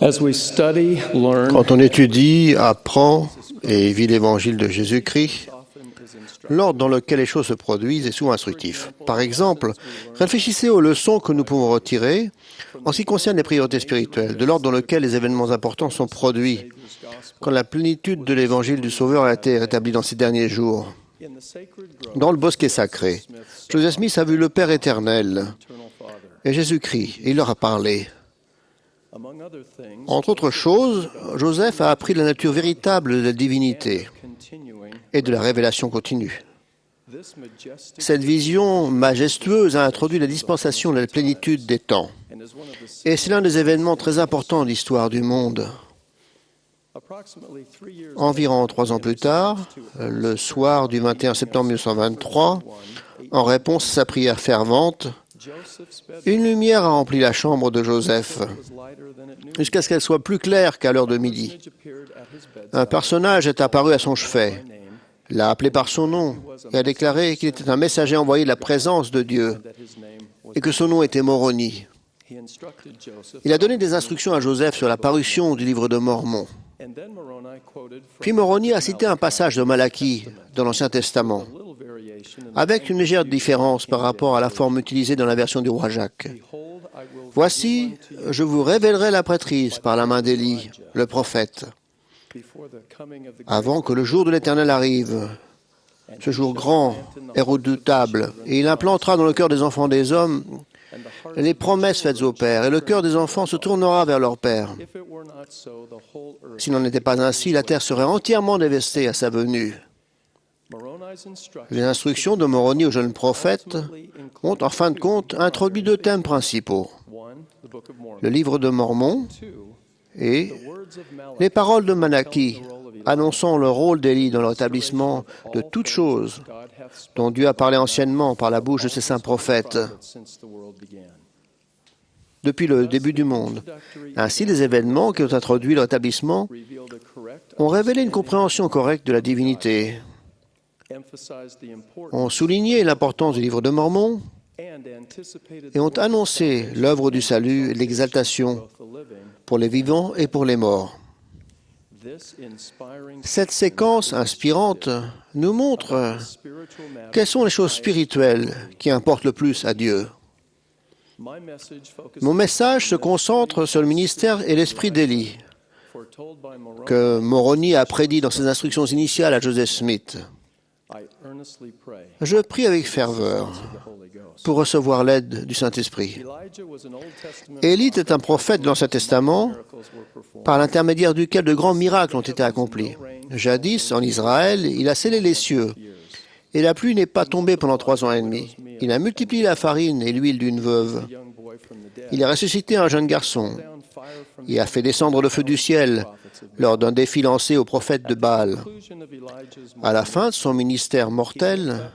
As we study, learn, Quand on étudie, apprend et vit l'évangile de Jésus-Christ, l'ordre dans lequel les choses se produisent est souvent instructif. Par exemple, réfléchissez aux leçons que nous pouvons retirer en ce qui concerne les priorités spirituelles, de l'ordre dans lequel les événements importants sont produits, quand la plénitude de l'évangile du Sauveur a été rétablie dans ces derniers jours. Dans le bosquet sacré, Joseph Smith a vu le Père éternel et Jésus-Christ, et il leur a parlé. Entre autres choses, Joseph a appris la nature véritable de la divinité et de la révélation continue. Cette vision majestueuse a introduit la dispensation de la plénitude des temps. Et c'est l'un des événements très importants de l'histoire du monde. Environ 3 ans plus tard, le soir du 21 septembre 1923, en réponse à sa prière fervente, une lumière a rempli la chambre de Joseph, jusqu'à ce qu'elle soit plus claire qu'à l'heure de midi. Un personnage est apparu à son chevet, l'a appelé par son nom et a déclaré qu'il était un messager envoyé de la présence de Dieu et que son nom était Moroni. Il a donné des instructions à Joseph sur la parution du livre de Mormon. Puis Moroni a cité un passage de Malachie dans l'Ancien Testament, avec une légère différence par rapport à la forme utilisée dans la version du roi Jacques. « Voici, je vous révélerai la prêtrise par la main d'Élie, le prophète, avant que le jour de l'Éternel arrive, ce jour grand et redoutable, et il implantera dans le cœur des enfants des hommes les promesses faites au Père, et le cœur des enfants se tournera vers leur Père. S'il n'en était pas ainsi, la terre serait entièrement dévastée à sa venue. » Les instructions de Moroni au jeune prophète ont, en fin de compte, introduit 2 thèmes principaux. Le livre de Mormon et les paroles de Malachie, annonçant le rôle d'Élie dans le rétablissement de toutes choses dont Dieu a parlé anciennement par la bouche de ses saints prophètes depuis le début du monde. Ainsi, les événements qui ont introduit le rétablissement ont révélé une compréhension correcte de la divinité, ont souligné l'importance du livre de Mormon et ont annoncé l'œuvre du salut et de l'exaltation pour les vivants et pour les morts. Cette séquence inspirante nous montre quelles sont les choses spirituelles qui importent le plus à Dieu. Mon message se concentre sur le ministère et l'esprit d'Élie, que Moroni a prédit dans ses instructions initiales à Joseph Smith. Je prie avec ferveur pour recevoir l'aide du Saint-Esprit. Élie était un prophète de l'Ancien Testament par l'intermédiaire duquel de grands miracles ont été accomplis. Jadis, en Israël, il a scellé les cieux et la pluie n'est pas tombée pendant 3 ans et demi. Il a multiplié la farine et l'huile d'une veuve. Il a ressuscité un jeune garçon. Il a fait descendre le feu du ciel lors d'un défi lancé aux prophètes de Baal. À la fin de son ministère mortel,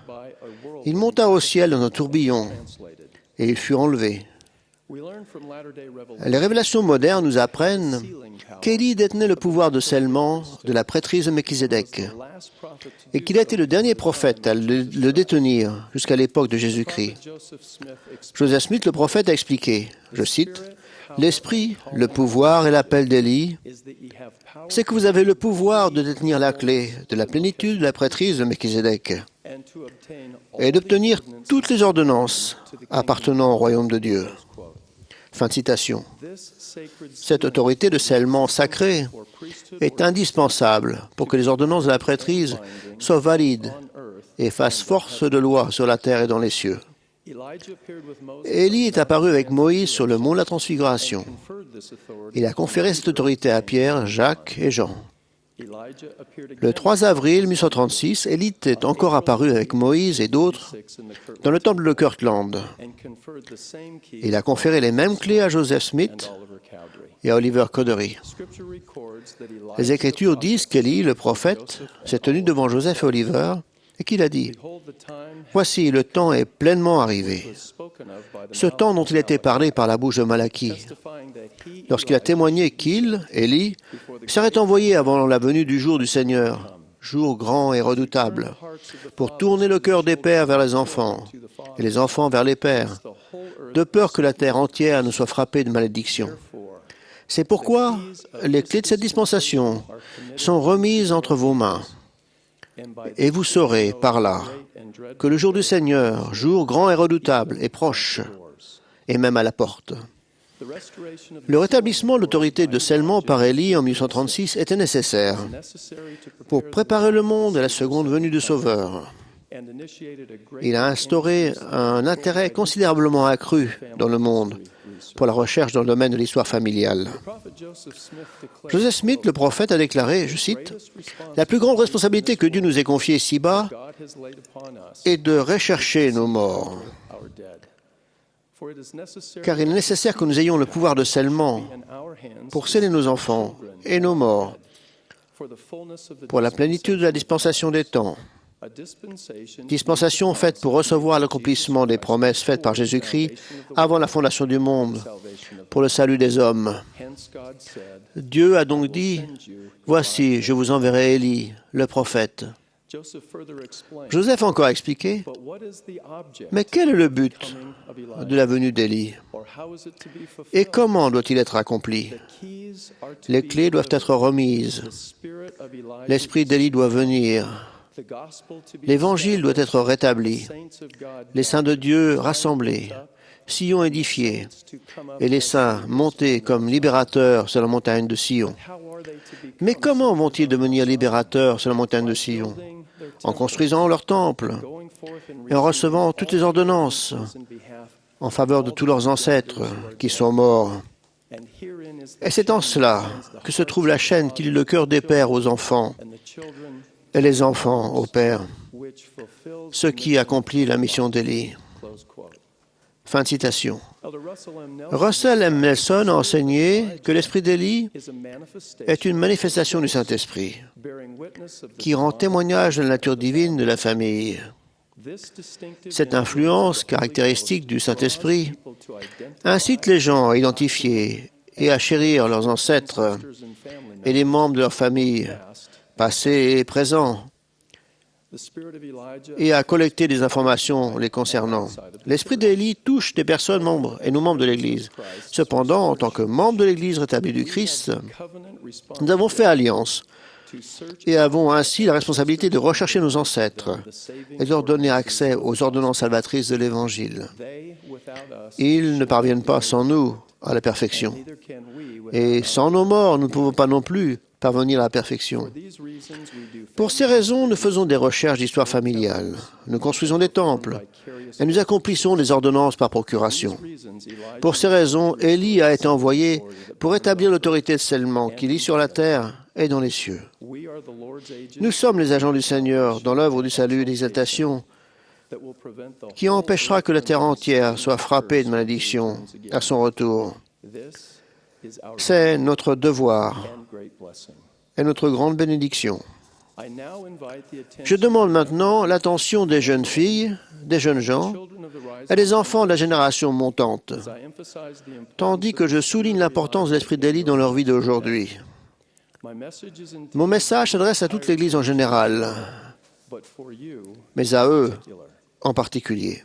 il monta au ciel dans un tourbillon et il fut enlevé. Les révélations modernes nous apprennent qu'Élie détenait le pouvoir de scellement de la prêtrise de Melchisédek et qu'il a été le dernier prophète à le détenir jusqu'à l'époque de Jésus-Christ. Joseph Smith, le prophète, a expliqué, je cite, « L'esprit, le pouvoir et l'appel d'Élie, c'est que vous avez le pouvoir de détenir la clé de la plénitude de la prêtrise de Melchisédek et d'obtenir toutes les ordonnances appartenant au royaume de Dieu. » Fin de citation. Cette autorité de scellement sacré est indispensable pour que les ordonnances de la prêtrise soient valides et fassent force de loi sur la terre et dans les cieux. Élie est apparu avec Moïse sur le mont de la Transfiguration. Il a conféré cette autorité à Pierre, Jacques et Jean. Le 3 avril 1936, Élie est encore apparu avec Moïse et d'autres dans le temple de Kirtland. Il a conféré les mêmes clés à Joseph Smith et à Oliver Cowdery. Les Écritures disent qu'Élie, le prophète, s'est tenu devant Joseph et Oliver et qu'il a dit « Voici, le temps est pleinement arrivé. » Ce temps dont il était parlé par la bouche de Malachie, lorsqu'il a témoigné qu'il, Élie, serait envoyé avant la venue du jour du Seigneur, jour grand et redoutable, pour tourner le cœur des pères vers les enfants et les enfants vers les pères, de peur que la terre entière ne soit frappée de malédiction. C'est pourquoi les clés de cette dispensation sont remises entre vos mains. Et vous saurez par là que le jour du Seigneur, jour grand et redoutable, est proche, et même à la porte. Le rétablissement de l'autorité de scellement par Élie en 1836 était nécessaire pour préparer le monde à la seconde venue du Sauveur. Il a instauré un intérêt considérablement accru dans le monde pour la recherche dans le domaine de l'histoire familiale. Joseph Smith, le prophète, a déclaré, je cite, « La plus grande responsabilité que Dieu nous ait confiée ici-bas est de rechercher nos morts. Car il est nécessaire que nous ayons le pouvoir de scellement pour sceller nos enfants et nos morts pour la plénitude de la dispensation des temps. Dispensation faite pour recevoir l'accomplissement des promesses faites par Jésus-Christ avant la fondation du monde pour le salut des hommes. Dieu a donc dit, « Voici, je vous enverrai Élie, le prophète. » Joseph a encore expliqué, mais quel est le but de la venue d'Élie et comment doit-il être accompli? Les clés doivent être remises, l'esprit d'Élie doit venir, l'Évangile doit être rétabli, les saints de Dieu rassemblés, Sion édifié, et les saints montés comme libérateurs sur la montagne de Sion. Mais comment vont-ils devenir libérateurs sur la montagne de Sion? En construisant leur temple et en recevant toutes les ordonnances en faveur de tous leurs ancêtres qui sont morts. Et c'est en cela que se trouve la chaîne qui lie le cœur des pères aux enfants et les enfants aux pères, ce qui accomplit la mission d'Élie. » Fin de citation. Russell M. Nelson a enseigné que l'esprit d'Élie est une manifestation du Saint-Esprit qui rend témoignage de la nature divine de la famille. Cette influence caractéristique du Saint-Esprit incite les gens à identifier et à chérir leurs ancêtres et les membres de leur famille, passés et présents, et à collecter des informations les concernant. L'esprit d'Élie touche des personnes membres et nous membres de l'Église. Cependant, en tant que membres de l'Église rétablie du Christ, nous avons fait alliance et avons ainsi la responsabilité de rechercher nos ancêtres et de leur donner accès aux ordonnances salvatrices de l'Évangile. Ils ne parviennent pas sans nous à la perfection. Et sans nos morts, nous ne pouvons pas non plus parvenir à la perfection. Pour ces raisons, nous faisons des recherches d'histoire familiale, nous construisons des temples et nous accomplissons des ordonnances par procuration. Pour ces raisons, Élie a été envoyé pour établir l'autorité de scellement qui lit sur la terre et dans les cieux. Nous sommes les agents du Seigneur dans l'œuvre du salut et d'exaltation qui empêchera que la terre entière soit frappée de malédiction à son retour. C'est notre devoir et notre grande bénédiction. Je demande maintenant l'attention des jeunes filles, des jeunes gens et des enfants de la génération montante, tandis que je souligne l'importance de l'esprit d'Élie dans leur vie d'aujourd'hui. Mon message s'adresse à toute l'Église en général, mais à eux en particulier.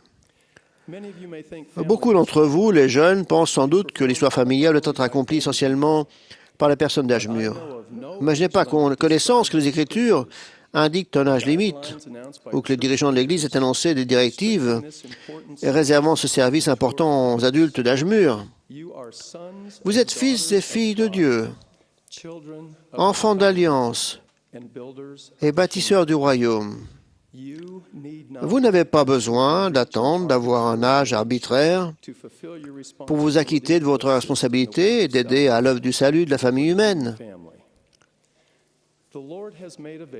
Beaucoup d'entre vous, les jeunes, pensent sans doute que l'histoire familiale doit être accomplie essentiellement par les personnes d'âge mûr. Mais je n'ai pas connaissance que les Écritures indiquent un âge limite ou que les dirigeants de l'Église aient annoncé des directives et réservant ce service important aux adultes d'âge mûr. Vous êtes fils et filles de Dieu, enfants d'alliance et bâtisseurs du royaume. Vous n'avez pas besoin d'attendre d'avoir un âge arbitraire pour vous acquitter de votre responsabilité et d'aider à l'œuvre du salut de la famille humaine.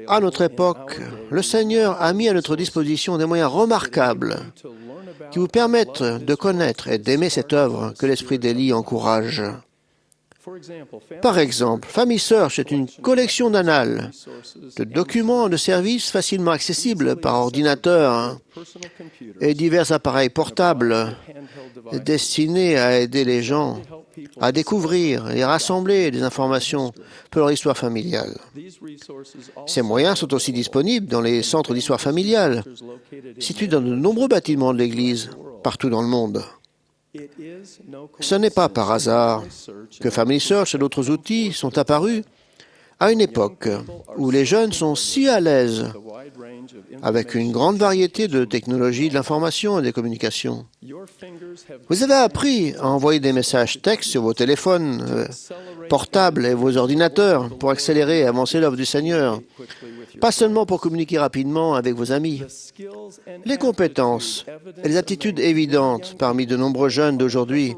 À notre époque, le Seigneur a mis à notre disposition des moyens remarquables qui vous permettent de connaître et d'aimer cette œuvre que l'Esprit d'Élie encourage. Par exemple, Famille Search est une collection d'annales, de documents et de services facilement accessibles par ordinateur et divers appareils portables destinés à aider les gens à découvrir et rassembler des informations pour leur histoire familiale. Ces moyens sont aussi disponibles dans les centres d'histoire familiale, situés dans de nombreux bâtiments de l'Église, partout dans le monde. Ce n'est pas par hasard que Family Search et d'autres outils sont apparus à une époque où les jeunes sont si à l'aise avec une grande variété de technologies de l'information et des communications. Vous avez appris à envoyer des messages textes sur vos téléphones portables et vos ordinateurs pour accélérer et avancer l'œuvre du Seigneur, pas seulement pour communiquer rapidement avec vos amis. Les compétences et les aptitudes évidentes parmi de nombreux jeunes d'aujourd'hui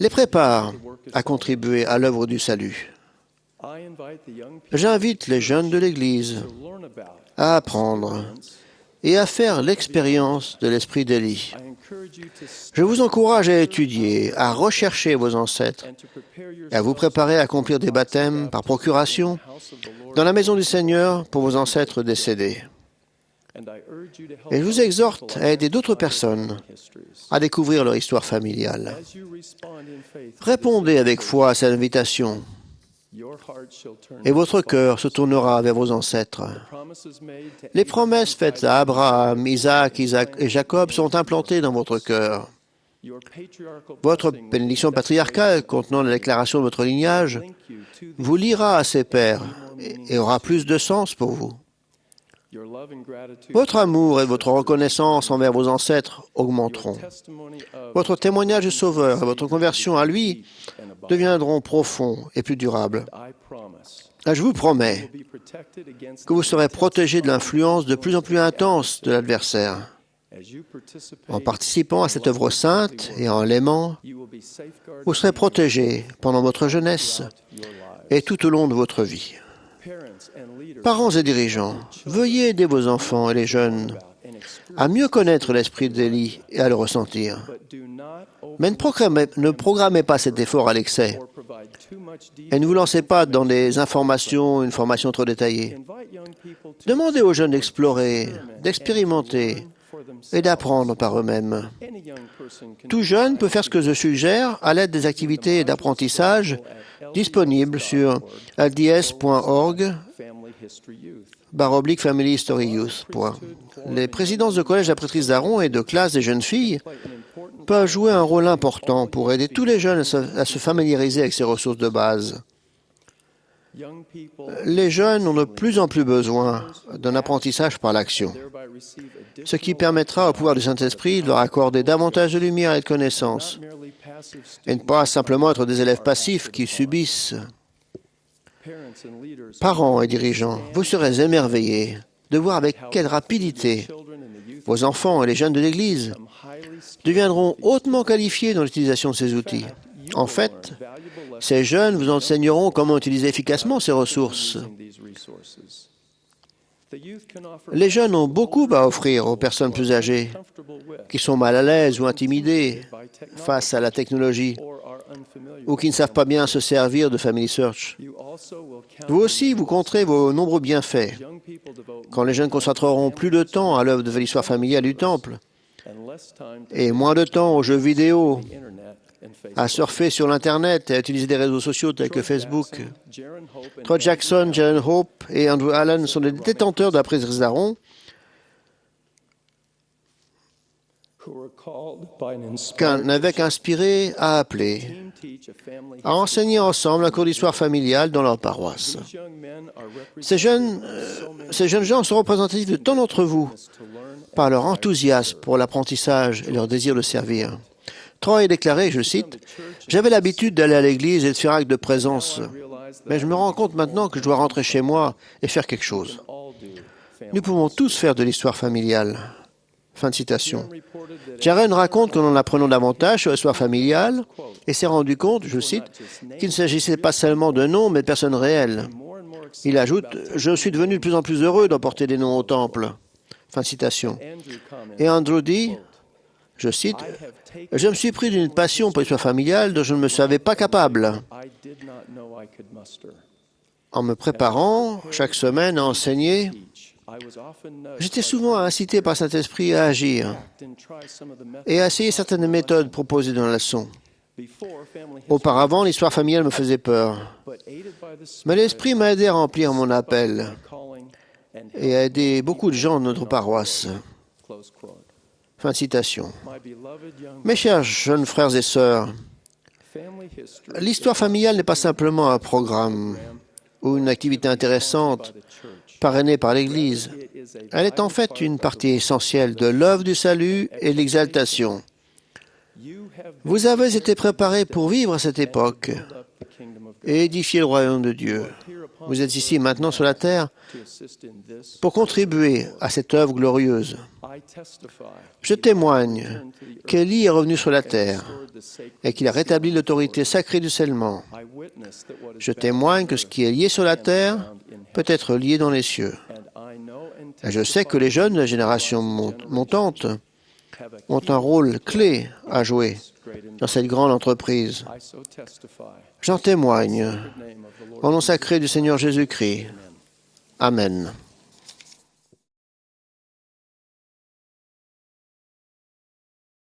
les préparent à contribuer à l'œuvre du salut. J'invite les jeunes de l'Église à apprendre et à faire l'expérience de l'esprit d'Élie. Je vous encourage à étudier, à rechercher vos ancêtres et à vous préparer à accomplir des baptêmes par procuration dans la maison du Seigneur pour vos ancêtres décédés. Et je vous exhorte à aider d'autres personnes à découvrir leur histoire familiale. Répondez avec foi à cette invitation et votre cœur se tournera vers vos ancêtres. Les promesses faites à Abraham, Isaac et Jacob sont implantées dans votre cœur. Votre bénédiction patriarcale contenant la déclaration de votre lignage vous liera à ses pères et aura plus de sens pour vous. Votre amour et votre reconnaissance envers vos ancêtres augmenteront. Votre témoignage de Sauveur et votre conversion à lui deviendront profonds et plus durables. Et je vous promets que vous serez protégés de l'influence de plus en plus intense de l'adversaire. En participant à cette œuvre sainte et en l'aimant, vous serez protégés pendant votre jeunesse et tout au long de votre vie. Parents et dirigeants, veuillez aider vos enfants et les jeunes à mieux connaître l'esprit d'Élie et à le ressentir. Mais ne programmez pas cet effort à l'excès et ne vous lancez pas dans des informations, une formation trop détaillée. Demandez aux jeunes d'explorer, d'expérimenter et d'apprendre par eux-mêmes. Tout jeune peut faire ce que je suggère à l'aide des activités d'apprentissage disponibles sur lds.org/Family History Youth. Les présidences de collège d'apprêtrices d'Aaron et de classe des jeunes filles peuvent jouer un rôle important pour aider tous les jeunes à se familiariser avec ces ressources de base. Les jeunes ont de plus en plus besoin d'un apprentissage par l'action, ce qui permettra au pouvoir du Saint-Esprit de leur accorder davantage de lumière et de connaissances, et ne pas simplement être des élèves passifs qui subissent. Parents et dirigeants, vous serez émerveillés de voir avec quelle rapidité vos enfants et les jeunes de l'Église deviendront hautement qualifiés dans l'utilisation de ces outils. En fait, ces jeunes vous enseigneront comment utiliser efficacement ces ressources. Les jeunes ont beaucoup à offrir aux personnes plus âgées qui sont mal à l'aise ou intimidées face à la technologie ou qui ne savent pas bien se servir de Family Search. Vous aussi, vous compterez vos nombreux bienfaits quand les jeunes consacreront plus de temps à l'œuvre de l'histoire familiale du Temple et moins de temps aux jeux vidéo, à surfer sur l'Internet et à utiliser des réseaux sociaux tels que Facebook. Troy Jackson, Jaren Hope et Andrew Allen sont des détenteurs d'apprêtrices d'Aaron qu'un évêque inspiré a appelé à enseigner ensemble un cours d'histoire familiale dans leur paroisse. Ces jeunes gens sont représentatifs de tant d'entre vous par leur enthousiasme pour l'apprentissage et leur désir de servir. Troy a déclaré, je cite, « J'avais l'habitude d'aller à l'église et de faire acte de présence, mais je me rends compte maintenant que je dois rentrer chez moi et faire quelque chose. Nous pouvons tous faire de l'histoire familiale. » Fin de citation. Jaren raconte qu'en apprenant davantage sur l'histoire familiale, et s'est rendu compte, je cite, qu'il ne s'agissait pas seulement de noms, mais de personnes réelles. Il ajoute, « Je suis devenu de plus en plus heureux d'emporter des noms au temple. » Fin de citation. Et Andrew dit, je cite, « Je me suis pris d'une passion pour l'histoire familiale dont je ne me savais pas capable. En me préparant chaque semaine à enseigner, j'étais souvent incité par Saint-Esprit à agir et à essayer certaines méthodes proposées dans la leçon. Auparavant, l'histoire familiale me faisait peur, mais l'Esprit m'a aidé à remplir mon appel et à aider beaucoup de gens de notre paroisse. » Fin de citation. Mes chers jeunes frères et sœurs, l'histoire familiale n'est pas simplement un programme ou une activité intéressante parrainée par l'Église. Elle est en fait une partie essentielle de l'œuvre du salut et de l'exaltation. Vous avez été préparés pour vivre à cette époque et édifier le royaume de Dieu. Vous êtes ici maintenant sur la terre pour contribuer à cette œuvre glorieuse. Je témoigne qu'Élie est revenu sur la terre et qu'il a rétabli l'autorité sacrée du scellement. Je témoigne que ce qui est lié sur la terre peut être lié dans les cieux. Et je sais que les jeunes de la génération montante ont un rôle clé à jouer dans cette grande entreprise. J'en témoigne au nom sacré du Seigneur Jésus-Christ. Amen.